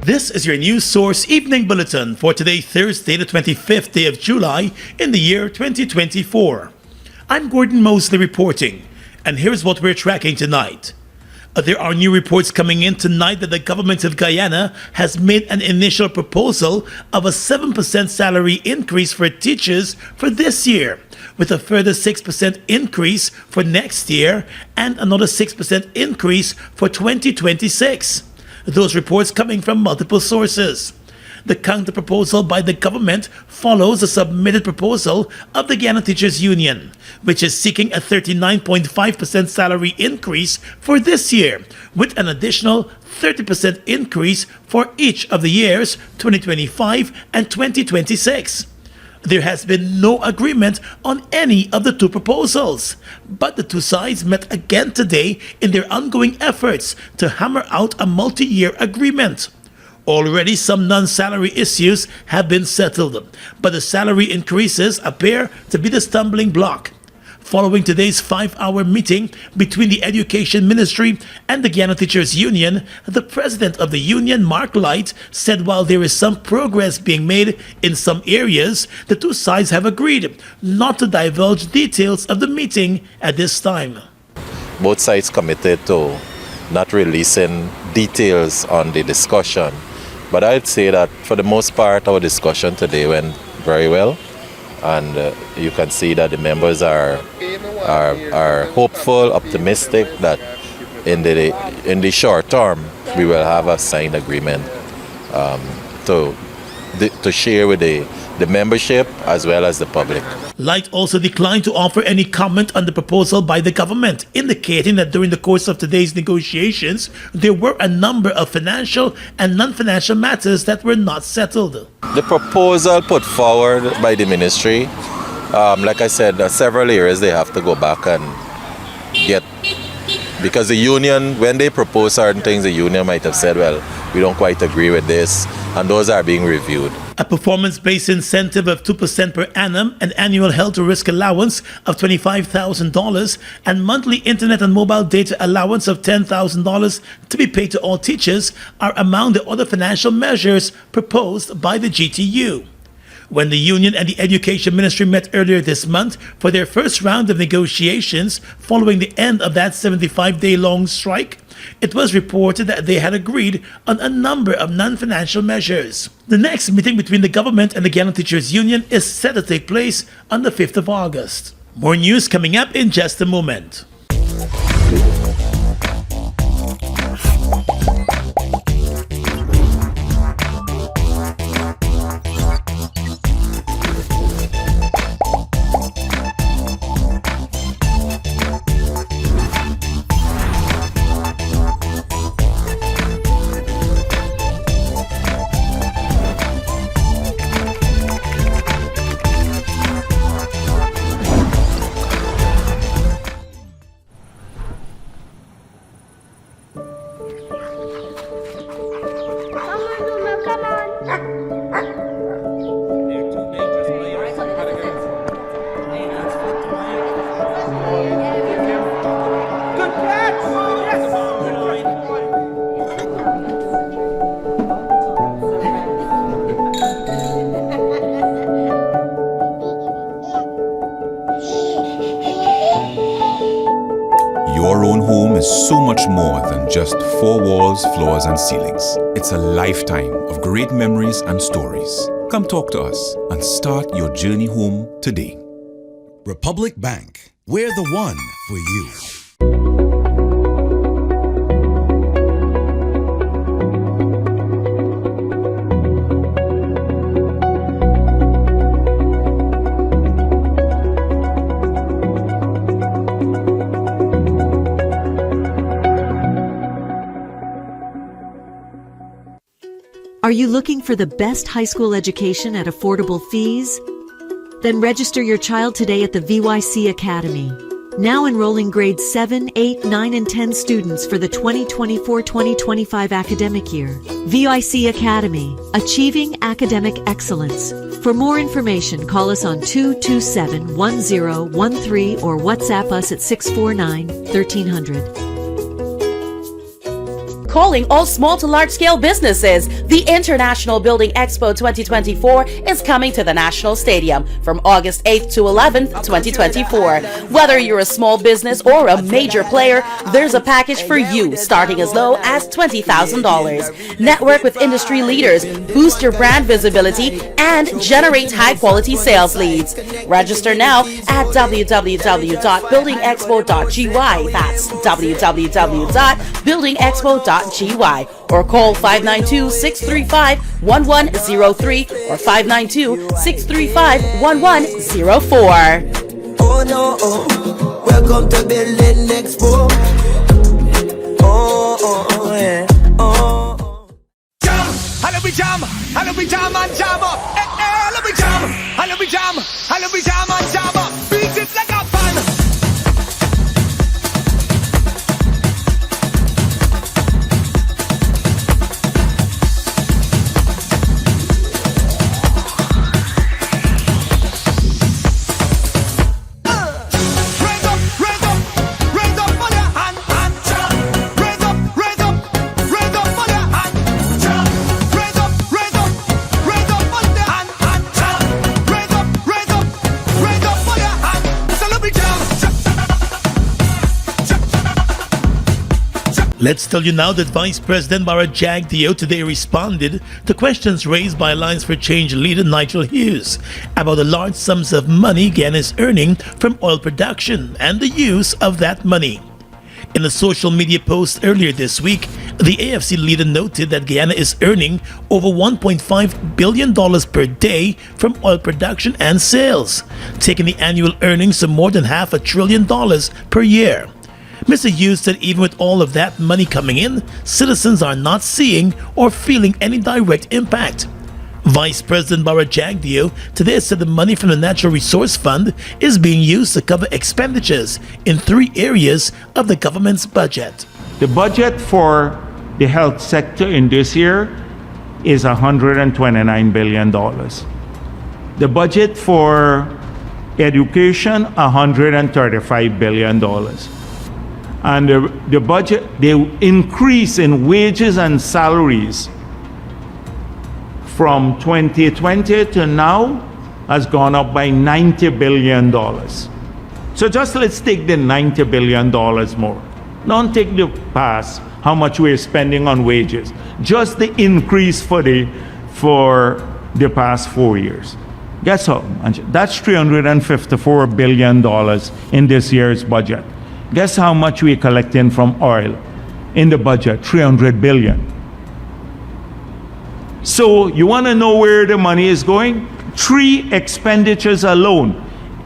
This is your news source evening bulletin for today, Thursday, the 25th day of July in the year 2024. I'm Gordon Mosley reporting, and here's what we're tracking tonight. There are new reports coming in tonight that the government of Guyana has made an initial proposal of a 7% salary increase for teachers for this year, with a further 6% increase for next year and another 6% increase for 2026. Those reports coming from multiple sources. The counter-proposal by the government follows a submitted proposal of the Guyana Teachers Union, which is seeking a 39.5% salary increase for this year, with an additional 30% increase for each of the years 2025 and 2026. There has been no agreement on any of the two proposals, but the two sides met again today in their ongoing efforts to hammer out a multi-year agreement. Already some non-salary issues have been settled, but the salary increases appear to be the stumbling block. Following today's 5-hour meeting between the Education Ministry and the Guyana Teachers Union, the president of the union, Mark Light, said while there is some progress being made in some areas, the two sides have agreed not to divulge details of the meeting at this time. Both sides committed to not releasing details on the discussion, but I'd say that for the most part our discussion today went very well. And you can see that the members are hopeful, optimistic that in the short term we will have a signed agreement to share with the membership as well as the public. Light also declined to offer any comment on the proposal by the government, indicating that during the course of today's negotiations, there were a number of financial and non-financial matters that were not settled. The proposal put forward by the ministry, like I said, several areas they have to go back and get, because the union, when they propose certain things, the union might have said, well, we don't quite agree with this, and those are being reviewed. A performance-based incentive of 2% per annum, an annual health risk allowance of $25,000, and monthly internet and mobile data allowance of $10,000 to be paid to all teachers are among the other financial measures proposed by the GTU. When the union and the Education Ministry met earlier this month for their first round of negotiations following the end of that 75-day-long strike, it was reported that they had agreed on a number of non-financial measures. The next meeting between the government and the Guyana Teachers Union is set to take place on the 5th of August. More news coming up in just a moment. Your own home is so much more than just 4 walls, floors, and ceilings. It's a lifetime of great memories and stories. Come talk to us and start your journey home today. Republic Bank, we're the one for you. Are you looking for the best high school education at affordable fees? Then register your child today at the VYC Academy. Now enrolling grades 7, 8, 9, and 10 students for the 2024-2025 academic year. VYC Academy, achieving academic excellence. For more information, call us on 227-1013 or WhatsApp us at 649-1300. Calling all small to large scale businesses, the International Building Expo 2024 is coming to the National Stadium from August 8th to 11th, 2024. Whether you're a small business or a major player, there's a package for you starting as low as $20,000. Network with industry leaders, boost your brand visibility, and generate high quality sales leads. Register now at www.buildingexpo.gy. That's www.buildingexpo.gy or call 592-635-1103 or 592-635-1104. Oh no, welcome to Building Expo. Yeah. Jam, hello we jam and jam up. Hello we jam, hello we jam and jam up. Beat it like a fan. Let's tell you now that Vice President Jagdeo today responded to questions raised by Alliance for Change leader Nigel Hughes about the large sums of money Guyana is earning from oil production and the use of that money. In a social media post earlier this week, the AFC leader noted that Guyana is earning over $1.5 billion per day from oil production and sales, taking the annual earnings to more than $500 billion per year. Mr. Hughes said even with all of that money coming in, citizens are not seeing or feeling any direct impact. Vice President Jagdeo today said the money from the Natural Resource Fund is being used to cover expenditures in 3 areas of the government's budget. The budget for the health sector in this year is $129 billion. The budget for education, $135 billion. And the budget, the increase in wages and salaries from 2020 to now has gone up by $90 billion. So just let's take the $90 billion more. Don't take the past, how much we're spending on wages. Just the increase for the past 4 years. Guess how? That's $354 billion in this year's budget. Guess how much we're collecting from oil in the budget? $300 billion. So you want to know where the money is going? 3 expenditures alone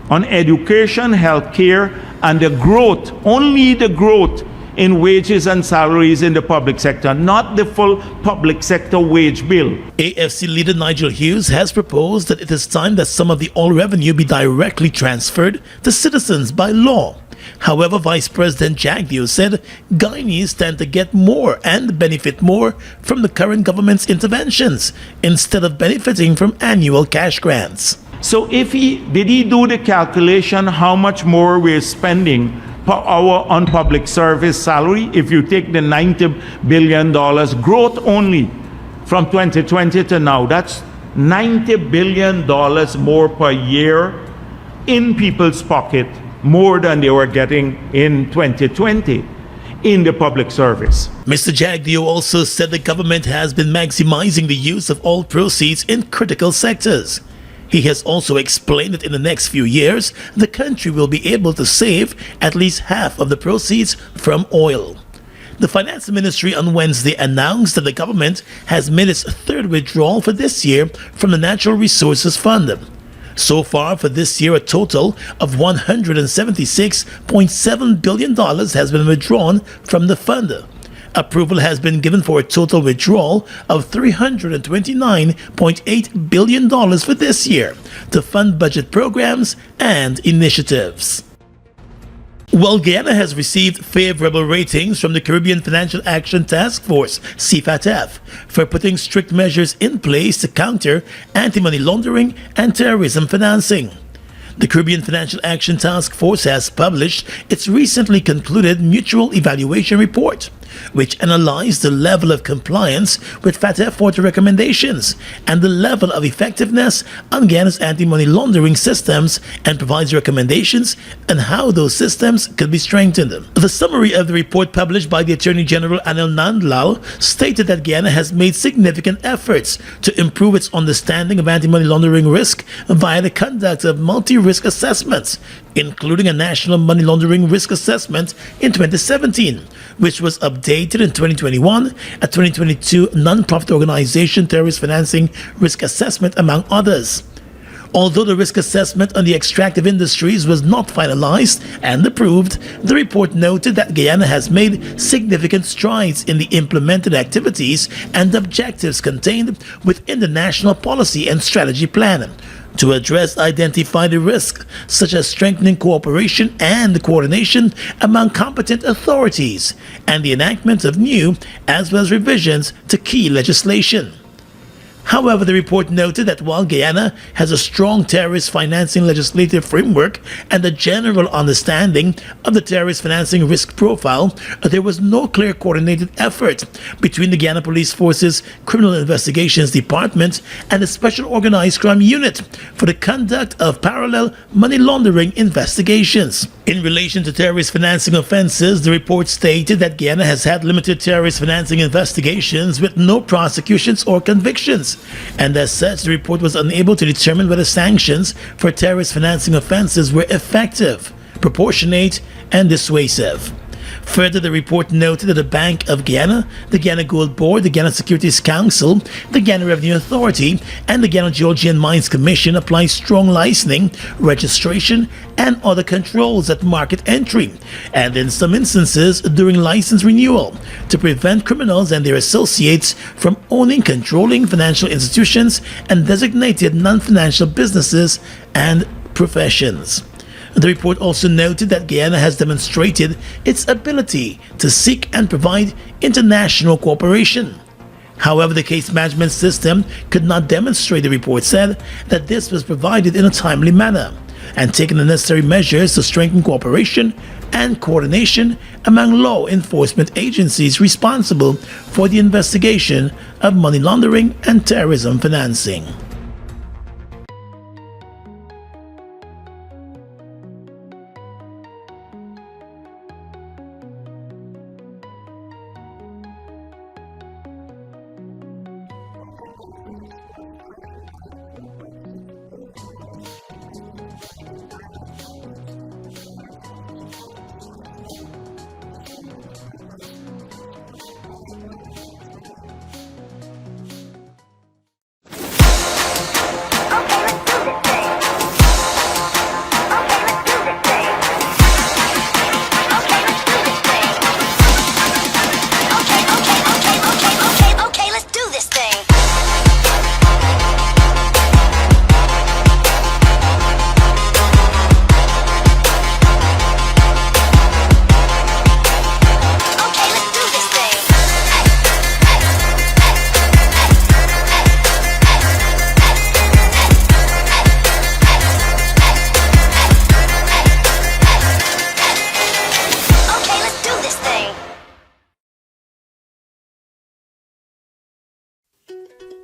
on education, healthcare, and the growth, only the growth in wages and salaries in the public sector, not the full public sector wage bill. AFC leader Nigel Hughes has proposed that it is time that some of the oil revenue be directly transferred to citizens by law. However, Vice President Jagdeo said Guyanese stand to get more and benefit more from the current government's interventions instead of benefiting from annual cash grants. So did he do the calculation how much more we're spending per hour on public service salary? If you take the $90 billion growth only from 2020 to now, that's $90 billion more per year in people's pocket, more than they were getting in 2020 in the public service. Mr. Jagdeo also said the government has been maximizing the use of oil proceeds in critical sectors. He has also explained that in the next few years, the country will be able to save at least half of the proceeds from oil. The Finance Ministry on Wednesday announced that the government has made its 3rd withdrawal for this year from the Natural Resources Fund. So far for this year, a total of $176.7 billion has been withdrawn from the fund. Approval has been given for a total withdrawal of $329.8 billion for this year to fund budget programs and initiatives. While Guyana has received favorable ratings from the Caribbean Financial Action Task Force, CFATF, for putting strict measures in place to counter anti-money laundering and terrorism financing. The Caribbean Financial Action Task Force has published its recently concluded mutual evaluation report, which analyzed the level of compliance with FATF 40 recommendations and the level of effectiveness on Guyana's anti-money laundering systems and provides recommendations on how those systems could be strengthened. The summary of the report published by the Attorney General Anil Nandlal stated that Guyana has made significant efforts to improve its understanding of anti-money laundering risk via the conduct of multi-risk assessments, including a national money laundering risk assessment in 2017, which was updated in 2021, a 2022 non-profit organization terrorist financing risk assessment, among others. Although the risk assessment on the extractive industries was not finalized and approved, the report noted that Guyana has made significant strides in the implemented activities and objectives contained within the National Policy and Strategy Plan to address identified risks, such as strengthening cooperation and coordination among competent authorities and the enactment of new as well as revisions to key legislation. However, the report noted that while Guyana has a strong terrorist financing legislative framework and a general understanding of the terrorist financing risk profile, there was no clear coordinated effort between the Guyana Police Force's Criminal Investigations Department and the Special Organized Crime Unit for the conduct of parallel money laundering investigations. In relation to terrorist financing offenses, the report stated that Guyana has had limited terrorist financing investigations with no prosecutions or convictions, and as such, the report was unable to determine whether sanctions for terrorist financing offenses were effective, proportionate, and dissuasive. Further, the report noted that the Bank of Guyana, the Guyana Gold Board, the Guyana Securities Council, the Guyana Revenue Authority, and the Guyana Georgian Mines Commission apply strong licensing, registration, and other controls at market entry, and in some instances during license renewal, to prevent criminals and their associates from owning, controlling financial institutions and designated non-financial businesses and professions. The report also noted that Guyana has demonstrated its ability to seek and provide international cooperation. However, the case management system could not demonstrate, the report said, that this was provided in a timely manner and taken the necessary measures to strengthen cooperation and coordination among law enforcement agencies responsible for the investigation of money laundering and terrorism financing.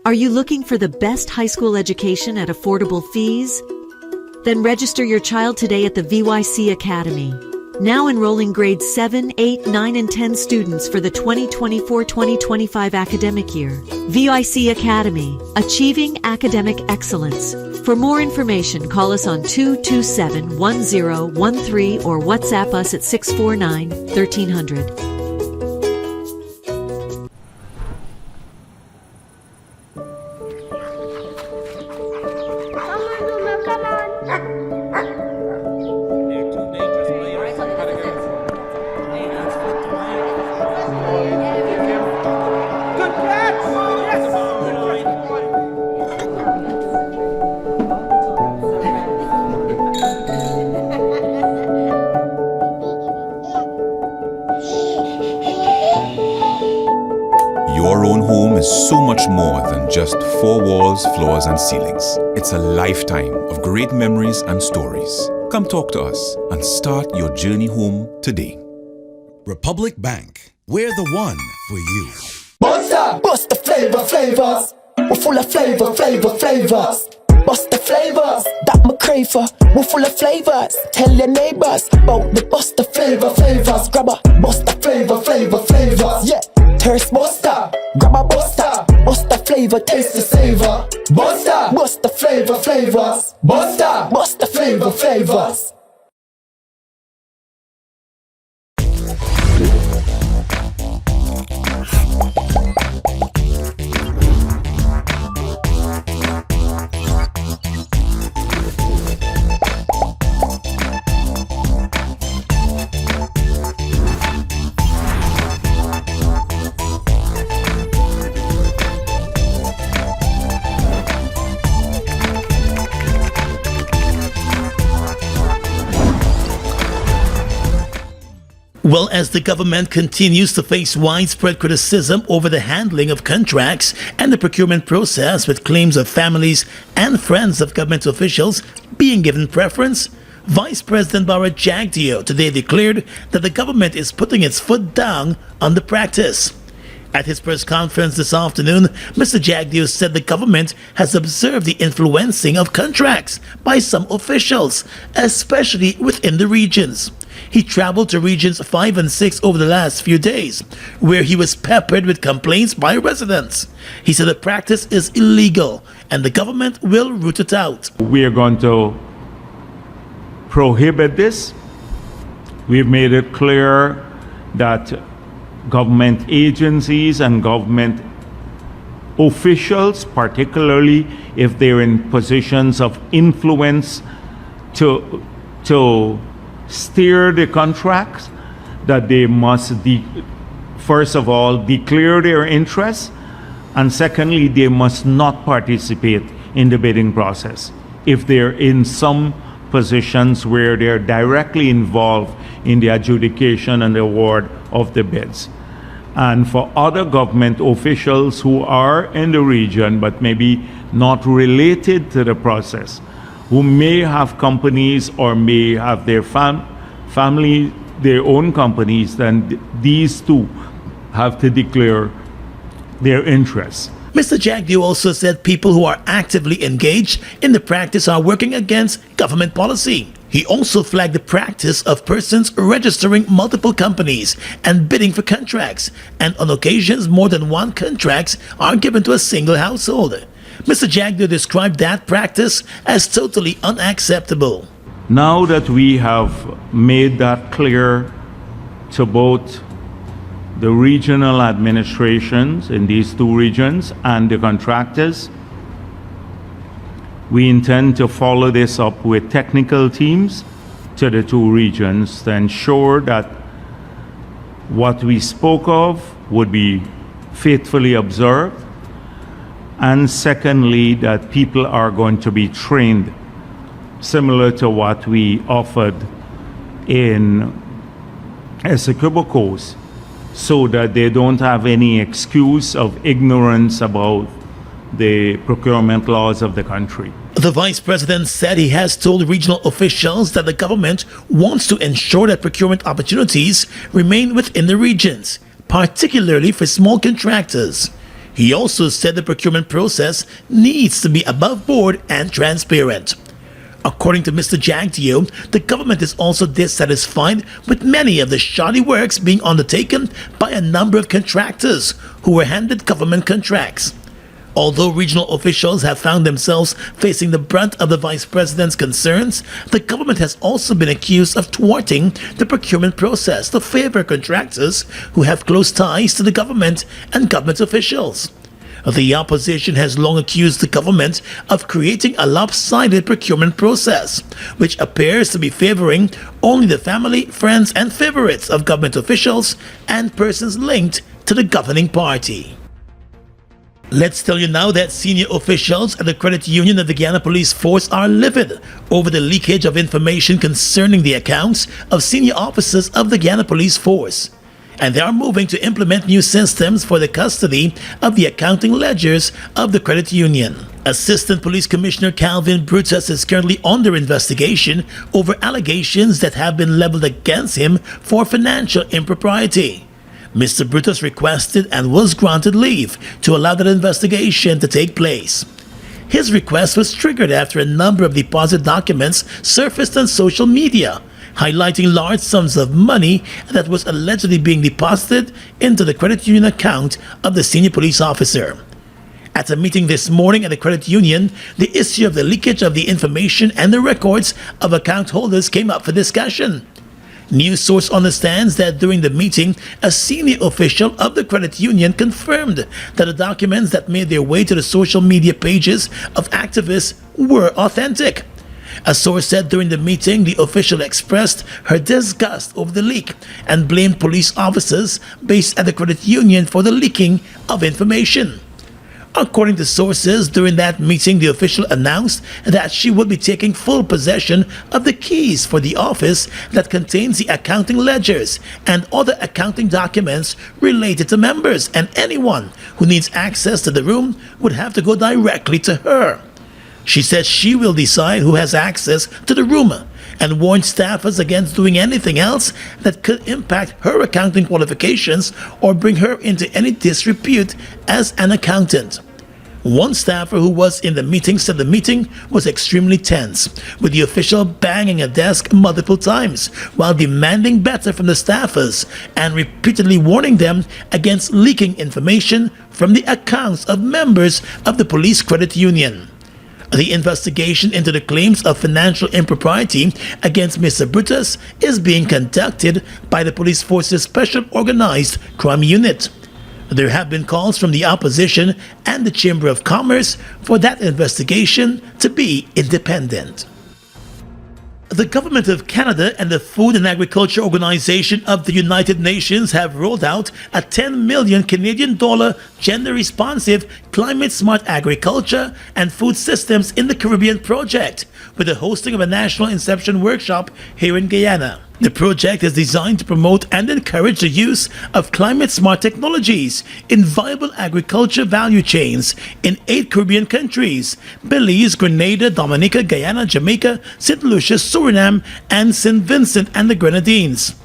Are you looking for the best high school education at affordable fees? Then register your child today at the VYC Academy. Now enrolling grades 7, 8, 9, and 10 students for the 2024-2025 academic year. VYC Academy, achieving academic excellence. For more information, call us on 227-1013 or WhatsApp us at 649-1300. Your own home is so much more than just four walls, floors, and ceilings. It's a lifetime of great memories and stories. Come talk to us and start your journey home today. Republic Bank, We're the one for you. Monster, bust the flavors. We're full of flavors. Bust the flavors, that my crave for. We're full of flavors. Tell your neighbors about the bust the flavors. Grab a bust the flavors. Yeah, thirst buster. Grab a buster. Bust the flavor, taste the savor. Buster, bust the flavors. Buster, bust the flavors. Well, as the government continues to face widespread criticism over the handling of contracts and the procurement process, with claims of families and friends of government officials being given preference, Vice President Bharat Jagdeo today declared that the government is putting its foot down on the practice. At his press conference this afternoon, Mr. Jagdeo said the government has observed the influencing of contracts by some officials, especially within the regions. He traveled to regions 5 and 6 over the last few days, where he was peppered with complaints by residents. He said the practice is illegal and the government will root it out. We are going to prohibit this. We've made it clear that government agencies and government officials, particularly if they're in positions of influence to steer the contracts, that they must first of all declare their interests, and secondly they must not participate in the bidding process if they're in some positions where they're directly involved in the adjudication and the award of the bids. And for other government officials who are in the region but maybe not related to the process, who may have companies or may have their family, their own companies, then these two have to declare their interests. Mr. Jagdeo also said people who are actively engaged in the practice are working against government policy. He also flagged the practice of persons registering multiple companies and bidding for contracts, and on occasions more than one contracts are given to a single household. Mr. Jagdeo described that practice as totally unacceptable. Now that we have made that clear to both the regional administrations in these two regions and the contractors, we intend to follow this up with technical teams to the two regions to ensure that what we spoke of would be faithfully observed, and secondly, that people are going to be trained similar to what we offered in Essequibo Coast, so that they don't have any excuse of ignorance about the procurement laws of the country. The Vice President said he has told regional officials that the government wants to ensure that procurement opportunities remain within the regions, particularly for small contractors. He also said the procurement process needs to be above board and transparent. According to Mr. Jagdeo, the government is also dissatisfied with many of the shoddy works being undertaken by a number of contractors who were handed government contracts. Although regional officials have found themselves facing the brunt of the Vice President's concerns, the government has also been accused of thwarting the procurement process to favor contractors who have close ties to the government and government officials. The opposition has long accused the government of creating a lopsided procurement process, which appears to be favoring only the family, friends, and favorites of government officials and persons linked to the governing party. Let's tell you now that senior officials at the credit union of the Guyana Police Force are livid over the leakage of information concerning the accounts of senior officers of the Guyana Police Force. And they are moving to implement new systems for the custody of the accounting ledgers of the credit union. Assistant Police Commissioner Calvin Brutus is currently under investigation over allegations that have been leveled against him for financial impropriety. Mr. Brutus requested and was granted leave to allow that investigation to take place. His request was triggered after a number of deposit documents surfaced on social media, highlighting large sums of money that was allegedly being deposited into the credit union account of the senior police officer. At a meeting this morning at the credit union, the issue of the leakage of the information and the records of account holders came up for discussion. News source understands that during the meeting, a senior official of the credit union confirmed that the documents that made their way to the social media pages of activists were authentic. A source said during the meeting, the official expressed her disgust over the leak and blamed police officers based at the credit union for the leaking of information. According to sources, during that meeting, the official announced that she would be taking full possession of the keys for the office that contains the accounting ledgers and other accounting documents related to members, and anyone who needs access to the room would have to go directly to her. She said she will decide who has access to the room and warned staffers against doing anything else that could impact her accounting qualifications or bring her into any disrepute as an accountant. One staffer who was in the meeting said the meeting was extremely tense, with the official banging a desk multiple times while demanding better from the staffers and repeatedly warning them against leaking information from the accounts of members of the police credit union. The investigation into the claims of financial impropriety against Mr. Brutus is being conducted by the police force's Special Organized Crime Unit. There have been calls from the opposition and the Chamber of Commerce for that investigation to be independent. The Government of Canada and the Food and Agriculture Organization of the United Nations have rolled out a 10 million Canadian dollar gender-responsive climate-smart agriculture and food systems in the Caribbean project, with the hosting of a national inception workshop here in Guyana. The project is designed to promote and encourage the use of climate-smart technologies in viable agriculture value chains in 8 Caribbean countries: Belize, Grenada, Dominica, Guyana, Jamaica, St. Lucia, Suriname, and St. Vincent and the Grenadines.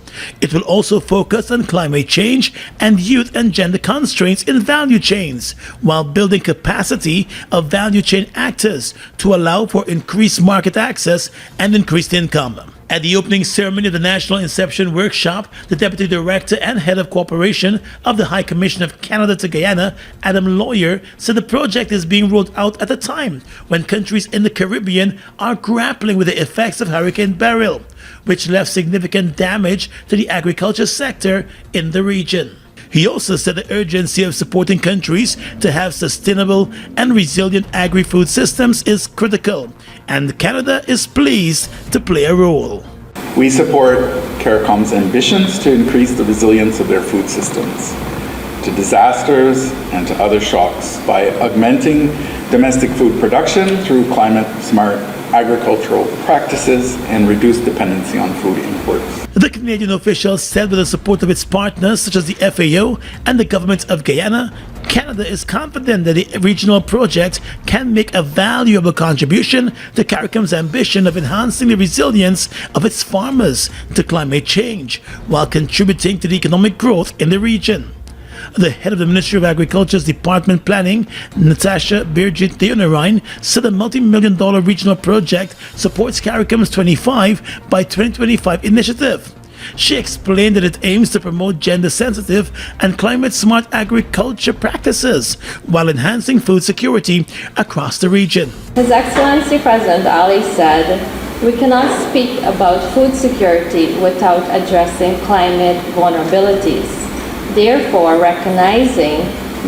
It will also focus on climate change and youth and gender constraints in value chains, while building capacity of value chain actors to allow for increased market access and increased income. At the opening ceremony of the National Inception Workshop, the Deputy Director and Head of Cooperation of the High Commission of Canada to Guyana, Adam Lawyer, said the project is being rolled out at a time when countries in the Caribbean are grappling with the effects of Hurricane Beryl, which left significant damage to the agriculture sector in the region. He also said the urgency of supporting countries to have sustainable and resilient agri-food systems is critical, and Canada is pleased to play a role. We support CARICOM's ambitions to increase the resilience of their food systems to disasters and to other shocks by augmenting domestic food production through climate-smart agricultural practices and reduced dependency on food imports. The Canadian official said with the support of its partners such as the FAO and the government of Guyana, Canada is confident that the regional project can make a valuable contribution to CARICOM's ambition of enhancing the resilience of its farmers to climate change while contributing to the economic growth in the region. The head of the Ministry of Agriculture's Department Planning, Natasha Birgit-Theonorine, said a multi-million-dollar regional project supports CARICOM's 25 by 2025 initiative. She explained that it aims to promote gender-sensitive and climate-smart agriculture practices while enhancing food security across the region. His Excellency President Ali said, "We cannot speak about food security without addressing climate vulnerabilities. Therefore, recognizing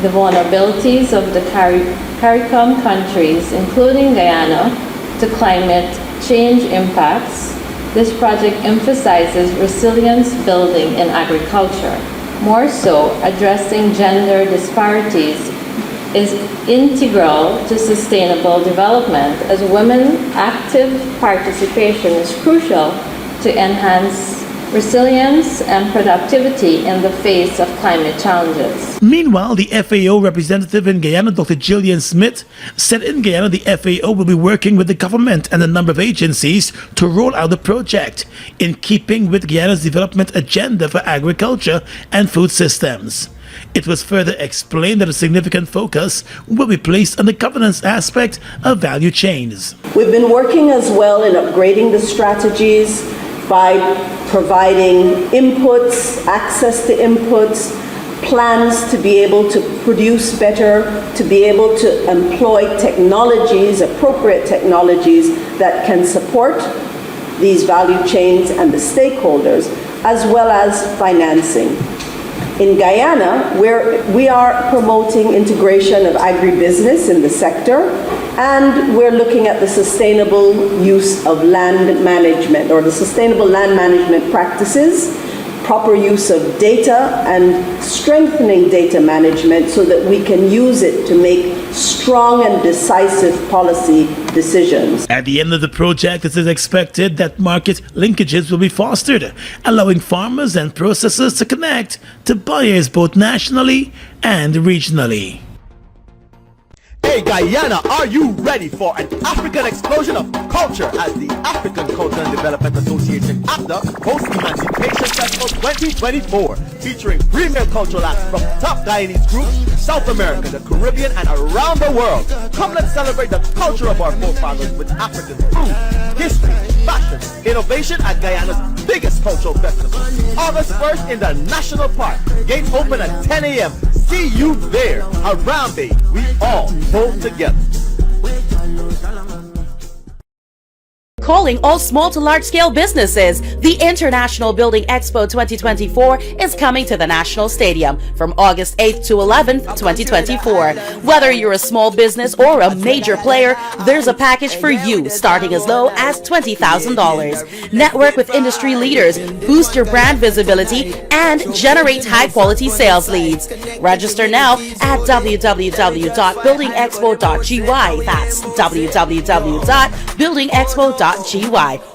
the vulnerabilities of the CARICOM countries, including Guyana, to climate change impacts, this project emphasizes resilience building in agriculture. More so, addressing gender disparities is integral to sustainable development, as women's active participation is crucial to enhance resilience, and productivity in the face of climate challenges. Meanwhile, the FAO representative in Guyana, Dr. Gillian Smith, said in Guyana the FAO will be working with the government and a number of agencies to roll out the project in keeping with Guyana's development agenda for agriculture and food systems. It was further explained that a significant focus will be placed on the governance aspect of value chains. We've been working as well in upgrading the strategies by providing inputs, access to inputs, plans to be able to produce better, to be able to employ technologies, appropriate technologies that can support these value chains and the stakeholders, as well as financing. In Guyana, we are promoting integration of agribusiness in the sector, and we're looking at the sustainable use of land management, or the sustainable land management practices, proper use of data, and strengthening data management so that we can use it to make strong and decisive policy decisions. At the end of the project, it is expected that market linkages will be fostered, allowing farmers and processors to connect to buyers both nationally and regionally. Hey Guyana, are you ready for an African explosion of culture as the African Culture and Development Association ACDA hosts Emancipation Festival 2024, featuring premier cultural acts from top Guyanese groups, South America, the Caribbean, and around the world. Come, let's celebrate the culture of our forefathers with African food, history, fashion, innovation at Guyana's biggest cultural festival. August 1st in the National Park. Gates open at 10 a.m. See you there. Around Bay, we all pull together. Calling all small to large scale businesses, the International Building Expo 2024 is coming to the National Stadium from August 8th to 11th, 2024. Whether you're a small business or a major player, there's a package for you starting as low as $20,000. Network with industry leaders, boost your brand visibility, and generate high quality sales leads. Register now at www.buildingexpo.gy. That's www.buildingexpo.gy.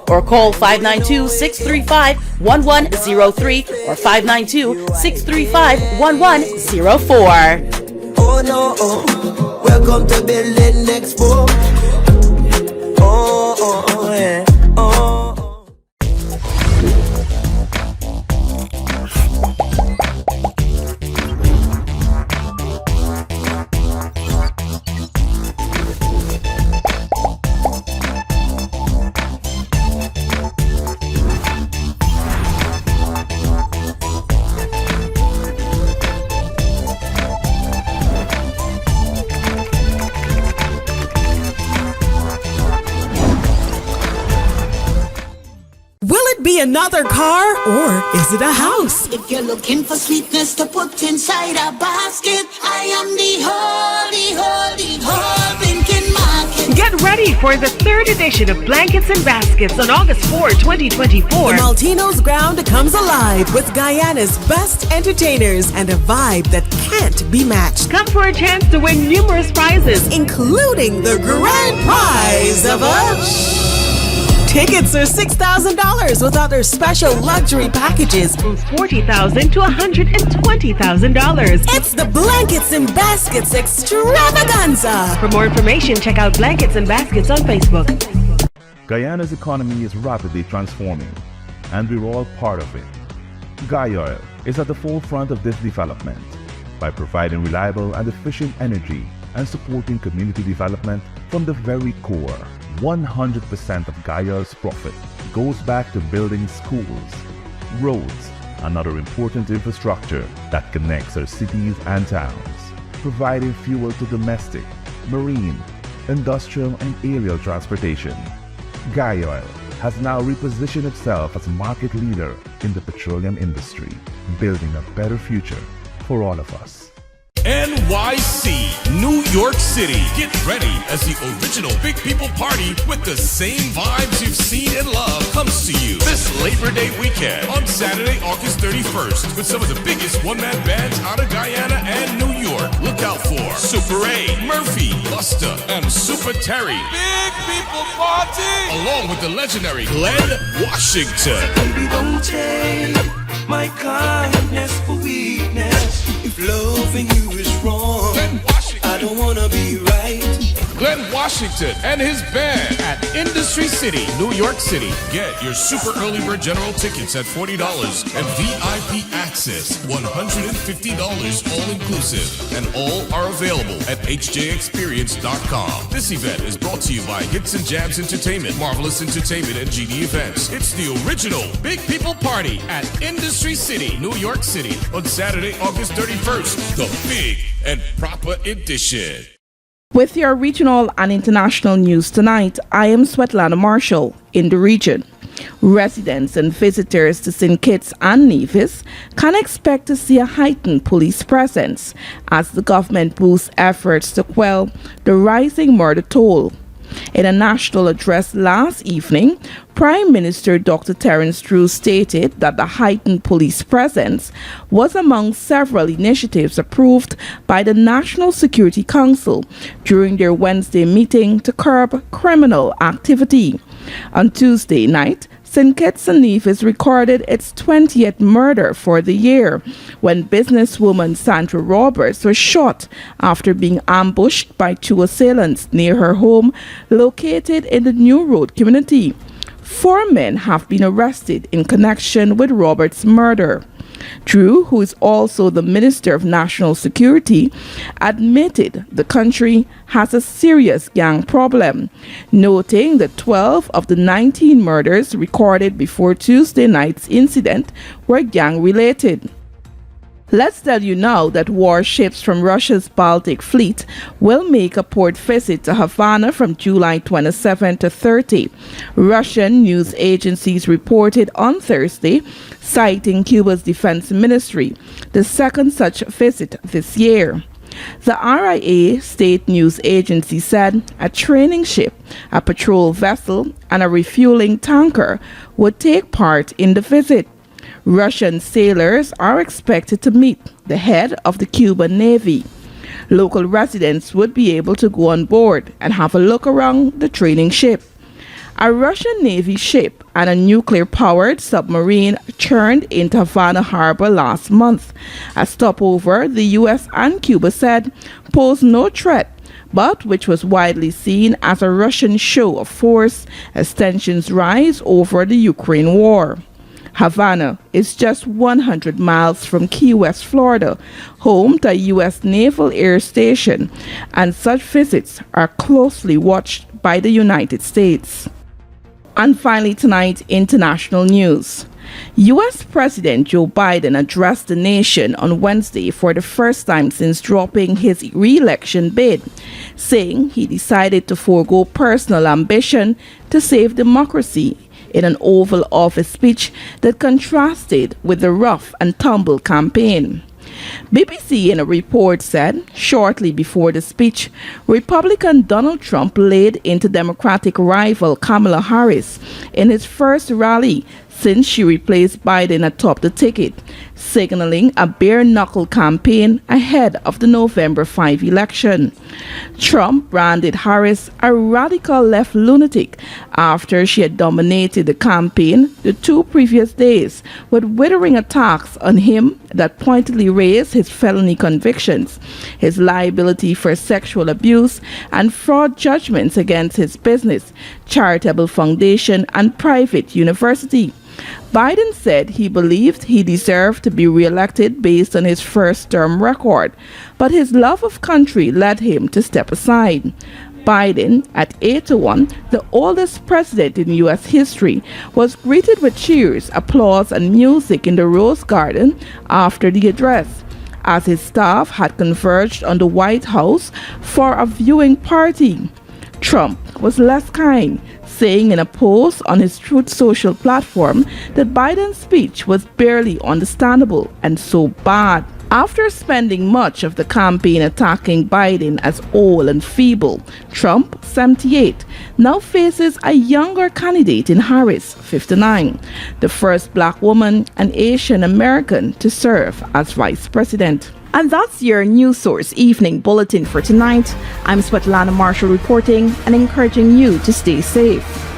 Or call 592-635-1103 or 592-635-1104. Oh no, welcome to Building Expo. Yeah. Be another car, or is it a house? If you're looking for sweetness to put inside a basket, I am the whole thinking market. Get ready for the 3rd edition of Blankets and Baskets on August 4, 2024. The Maltino's ground comes alive with Guyana's best entertainers and a vibe that can't be matched. Come for a chance to win numerous prizes, including the grand prize of a... Tickets are $6,000 with other special luxury packages from $40,000 to $120,000. It's the Blankets and Baskets Extravaganza. For more information, check out Blankets and Baskets on Facebook. Guyana's economy is rapidly transforming, and we're all part of it. Guyoil is at the forefront of this development by providing reliable and efficient energy and supporting community development from the very core. 100% of Guyoil's profit goes back to building schools, roads, and other important infrastructure that connects our cities and towns, providing fuel to domestic, marine, industrial, and aerial transportation. Guyoil has now repositioned itself as a market leader in the petroleum industry, building a better future for all of us. NYC, New York City. Get ready as the original Big People Party with the same vibes you've seen and loved comes to you this Labor Day weekend on Saturday, August 31st with some of the biggest one-man bands out of Guyana and New York. Look out for Super A, Murphy, Busta, and Super Terry. Big People Party! Along with the legendary Glenn Washington. trade my kindness for weakness. If loving you is wrong, I don't wanna be right. Glenn Washington and his band at Industry City, New York City. Get your super early bird general tickets at $40 and VIP access $150 all inclusive. And all are available at hjexperience.com. This event is brought to you by Hits and Jams Entertainment, Marvelous Entertainment, and GD Events. It's the original Big People Party at Industry City, New York City on Saturday, August 31st. The big and proper edition. With your regional and international news tonight, I am Svetlana Marshall in the region. Residents and visitors to St. Kitts and Nevis can expect to see a heightened police presence as the government boosts efforts to quell the rising murder toll. In a national address last evening, Prime Minister Dr. Terence Drew stated that the heightened police presence was among several initiatives approved by the National Security Council during their Wednesday meeting to curb criminal activity. On Tuesday night, St. Kitts and Nevis recorded its 20th murder for the year when businesswoman Sandra Roberts was shot after being ambushed by two assailants near her home located in the New Road community. 4 men have been arrested in connection with Roberts' murder. Drew, who is also the Minister of National Security, admitted the country has a serious gang problem, noting that 12 of the 19 murders recorded before Tuesday night's incident were gang-related. Let's tell you now that warships from Russia's Baltic Fleet will make a port visit to Havana from July 27 to 30. Russian news agencies reported on Thursday, citing Cuba's defense ministry, the second such visit this year. The RIA state news agency said a training ship, a patrol vessel, and a refueling tanker would take part in the visit. Russian sailors are expected to meet the head of the Cuban Navy. Local residents would be able to go on board and have a look around the training ship. A Russian Navy ship and a nuclear-powered submarine turned into Havana Harbor last month. A stopover, the U.S. and Cuba said, posed no threat, but which was widely seen as a Russian show of force as tensions rise over the Ukraine war. Havana is just 100 miles from Key West, Florida, home to a U.S. Naval Air Station, and such visits are closely watched by the United States. And finally tonight, international news. U.S. President Joe Biden addressed the nation on Wednesday for the first time since dropping his re-election bid, saying he decided to forego personal ambition to save democracy in an Oval Office speech that contrasted with the rough and tumble campaign. BBC in a report said, shortly before the speech, Republican Donald Trump laid into Democratic rival Kamala Harris in his first rally since she replaced Biden atop the ticket, signaling a bare-knuckle campaign ahead of the November 5 election. Trump branded Harris a radical left lunatic after she had dominated the campaign the 2 previous days with withering attacks on him that pointedly raised his felony convictions, his liability for sexual abuse, and fraud judgments against his business, charitable foundation, and private university. Biden said he believed he deserved to be re-elected based on his first-term record, but his love of country led him to step aside. Biden, at 8-1, the oldest president in U.S. history, was greeted with cheers, applause, and music in the Rose Garden after the address, as his staff had converged on the White House for a viewing party. Trump was less kind, saying in a post on his Truth Social platform that Biden's speech was barely understandable and so bad. After spending much of the campaign attacking Biden as old and feeble, Trump, 78, now faces a younger candidate in Harris, 59, the first black woman and Asian American to serve as vice president. And that's your News Source Evening Bulletin for tonight. I'm Svetlana Marshall reporting and encouraging you to stay safe.